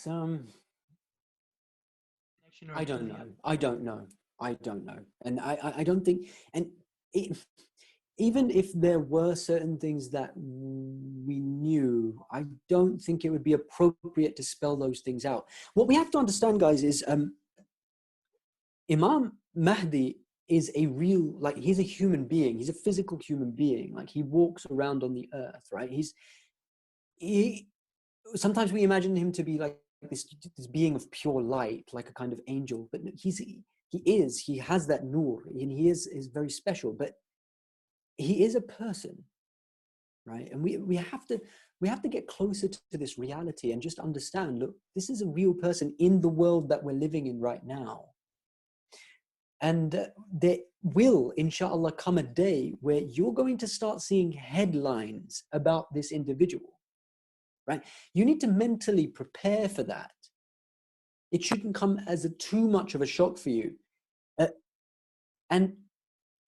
it's I don't know. I don't know. And I don't think, and it, even if there were certain things that we knew, I don't think it would be appropriate to spell those things out. What we have to understand, guys, is Imam Mahdi is a real, like, he's a human being. He's a physical human being. Like, he walks around on the earth, right? He sometimes we imagine him to be like this being of pure light, like a kind of angel, but he has that nur, and he is very special, but he is a person, right? And we have to get closer to this reality and just understand, look, this is a real person in the world that we're living in right now. And there will, inshallah, come a day where you're going to start seeing headlines about this individual, right? You need to mentally prepare for that. It shouldn't come as too much of a shock for you. And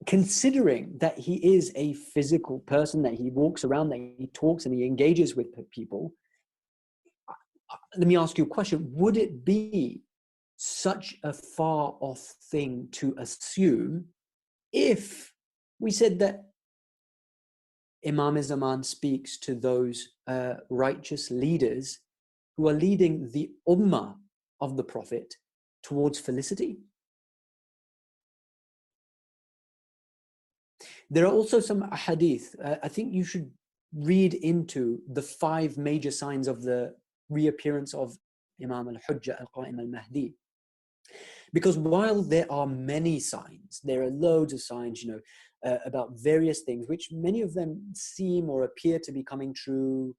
considering that he is a physical person, that he walks around, that he talks and he engages with people, let me ask you a question. Would it be such a far off thing to assume if we said that Imam Zaman speaks to those righteous leaders who are leading the ummah of the Prophet towards felicity? There are also some hadith. I think you should read into the 5 major signs of the reappearance of Imam al-Hujjah al-Qa'im al-Mahdi. Because while there are many signs, there are loads of signs, about various things, which many of them seem or appear to be coming true,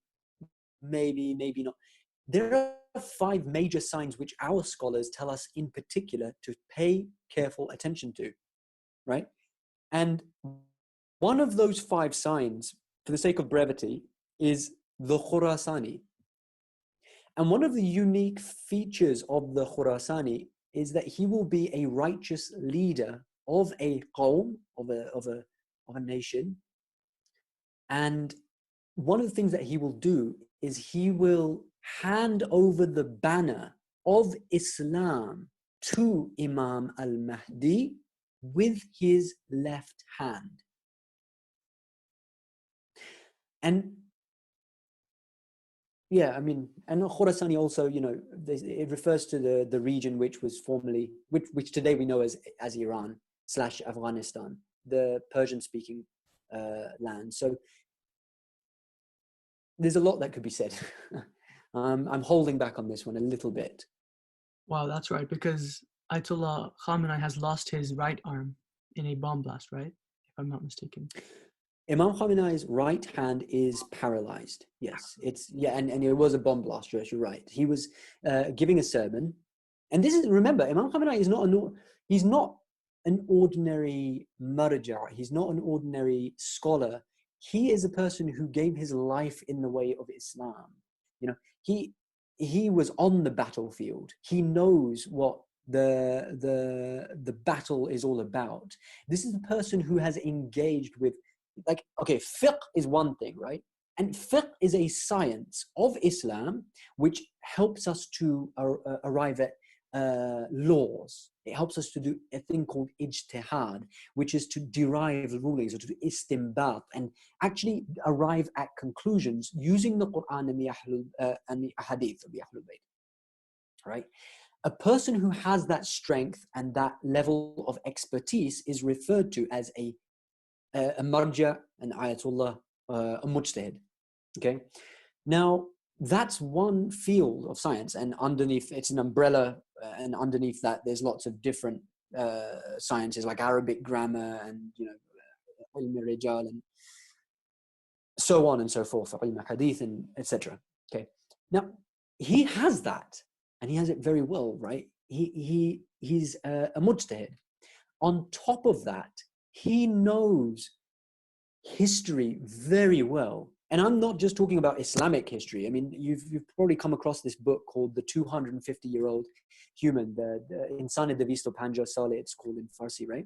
maybe not. There are 5 major signs which our scholars tell us in particular to pay careful attention to, right? And one of those 5 signs, for the sake of brevity, is the Khurasani. And one of the unique features of the Khurasani is that he will be a righteous leader of a qawm, of a nation. And one of the things that he will do is he will hand over the banner of Islam to Imam al-Mahdi with his left hand. And yeah, I mean, and Khurasani also, it refers to the region which was formerly, which today we know as Iran / Afghanistan, the Persian-speaking land. So there's a lot that could be said. I'm holding back on this one a little bit. Wow, that's right, because Ayatullah Khamenei has lost his right arm in a bomb blast, right? If I'm not mistaken. Imam Khamenei's right hand is paralyzed. Yes, and it was a bomb blast. Yes, you're right. He was giving a sermon, and this is, remember, Imam Khamenei is he's not an ordinary marja. He's not an ordinary scholar. He is a person who gave his life in the way of Islam. He was on the battlefield. He knows what the battle is all about. This is a person who has engaged with, like, okay, fiqh is one thing, right? And fiqh is a science of Islam which helps us to arrive at laws. It helps us to do a thing called ijtihad, which is to derive rulings, or to do istinbat, and actually arrive at conclusions using the Quran and the hadith of the Ahlul Bayt, right? A person who has that strength and that level of expertise is referred to as a marja, an ayatullah, a mujtahid. Okay, now that's one field of science, and underneath it's an umbrella, and underneath that there's lots of different sciences like Arabic grammar and ilm rijal and so on and so forth, ilm hadith and etc. Okay, now he has that, and he has it very well, right? He's a mujtahid. On top of that, he knows history very well. And I'm not just talking about Islamic history. I mean, you've probably come across this book called The 250-Year-Old Human, the Insane Devisto Panja Sale, it's called in Farsi, right?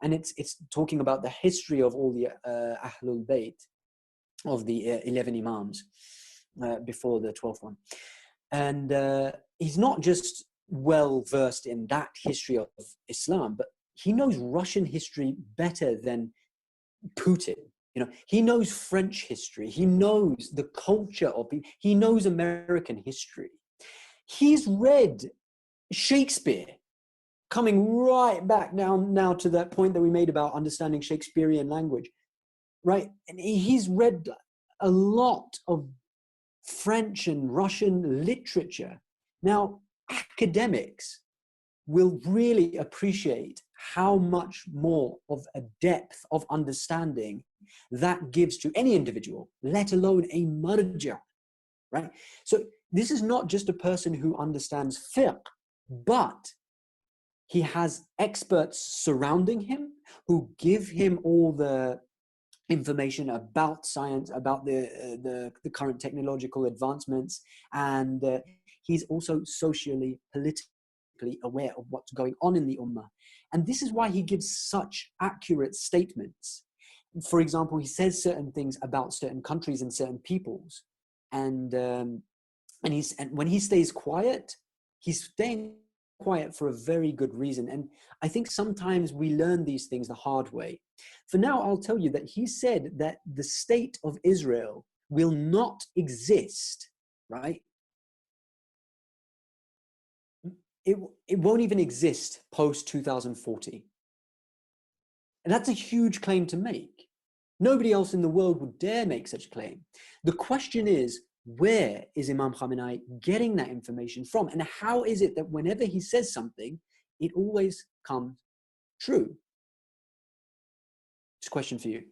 And it's talking about the history of all the Ahlul Bayt, of the 11 Imams before the 12th one. And he's not just well versed in that history of Islam, but he knows Russian history better than Putin. You know, he knows French history. He knows the culture of people. He knows American history. He's read Shakespeare, coming right back now to that point that we made about understanding Shakespearean language, right? And he's read a lot of French and Russian literature. Now, academics will really appreciate how much more of a depth of understanding that gives to any individual, let alone a marja, right? So this is not just a person who understands fiqh, but he has experts surrounding him who give him all the information about science, about the current technological advancements, and he's also socially, politically aware of what's going on in the ummah. And this is why he gives such accurate statements. For example, he says certain things about certain countries and certain peoples, and when he stays quiet, he's staying quiet for a very good reason. And I think sometimes we learn these things the hard way. For now, I'll tell you that he said that the state of Israel will not exist, right? It won't even exist post 2040. And that's a huge claim to make. Nobody else in the world would dare make such a claim. The question is, where is Imam Khamenei getting that information from? And how is it that whenever he says something, it always comes true? It's a question for you.